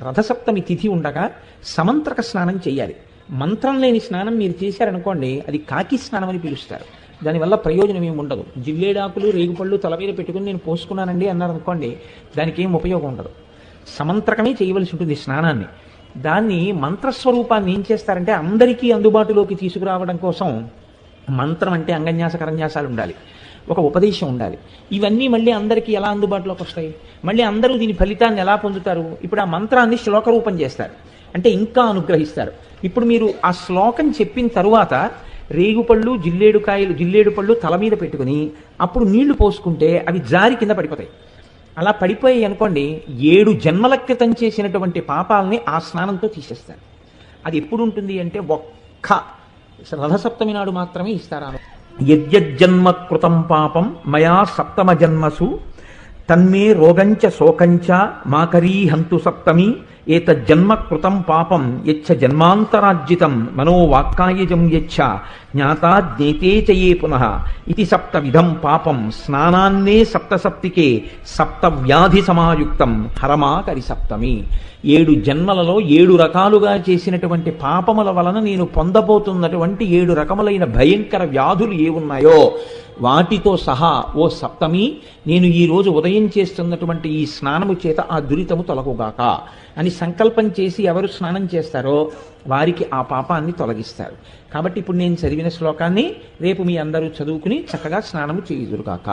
రథసప్తమి తిథి ఉండగా సమంత్రక స్నానం చేయాలి. మంత్రం లేని స్నానం మీరు చేశారనుకోండి, అది కాకి స్నానం అని పిలుస్తారు. దానివల్ల ప్రయోజనం ఏమి ఉండదు. జిల్లేడాకులు రేగుపళ్ళు తల మీద పెట్టుకుని నేను పోసుకున్నానండి అన్నారు అనుకోండి, దానికి ఏం ఉపయోగం ఉండదు. సమంత్రకమే చేయవలసి ఉంటుంది స్నానాన్ని. దాన్ని మంత్రస్వరూపాన్ని ఏం చేస్తారంటే అందరికీ అందుబాటులోకి తీసుకురావడం కోసం మంత్రం అంటే అంగన్యాస కరన్యాసాలు ఉండాలి, ఒక ఉపదేశం ఉండాలి. ఇవన్నీ మళ్ళీ అందరికీ ఎలా అందుబాటులోకి వస్తాయి? మళ్ళీ అందరూ దీని ఫలితాన్ని ఎలా పొందుతారు? ఇప్పుడు ఆ మంత్రాన్ని శ్లోక రూపం చేస్తారు, అంటే ఇంకా అనుగ్రహిస్తారు. ఇప్పుడు మీరు ఆ శ్లోకం చెప్పిన తరువాత రేగుపళ్ళు జిల్లేడు పళ్ళు తల మీద పెట్టుకుని అప్పుడు నీళ్లు పోసుకుంటే అవి జారి కింద పడిపోతాయి. అలా పడిపోయాయి అనుకోండి, 7 జన్మల క్రితం చేసినటువంటి పాపాలని ఆ స్నానంతో తీసేస్తారు. అది ఎప్పుడు ఉంటుంది అంటే ఒక్క రథసప్తమి నాడు మాత్రమే ఇస్తారు. యజ్జన్మ కృతం పాపం మయా సప్తమ జన్మసు తన్మే రోగంచ శోకంచ మాకరీహంతు సప్తమి ఏతజ్జన్మ కృతం పాపం యచ్చ జన్మాంతరార్జితం మనోవాక్కాయజం యచ్చ జ్ఞాతా జ్ఞేతే చయే పునః ఇది సప్తవిధం పాపం స్నానాన్నే సప్తసప్తికే సప్తవ్యాధి సమాయుక్తం హరమాకరి సప్తమి. 7 జన్మలలో 7 రకాలుగా చేసినటువంటి పాపముల వలన నేను పొందబోతున్నటువంటి 7 రకములైన భయంకర వ్యాధులు ఏ ఉన్నాయో వాటితో సహా ఓ సప్తమి, నేను ఈరోజు ఉదయం చేస్తున్నటువంటి ఈ స్నానము చేత ఆ దురితము తొలగుగాక అని సంకల్పం చేసి ఎవరు స్నానం చేస్తారో వారికి ఆ పాపాన్ని తొలగిస్తారు. కాబట్టి ఇప్పుడు నేను చదివిన శ్లోకాన్ని రేపు మీ అందరూ చదువుకుని చక్కగా స్నానము చేయుదురుగాక.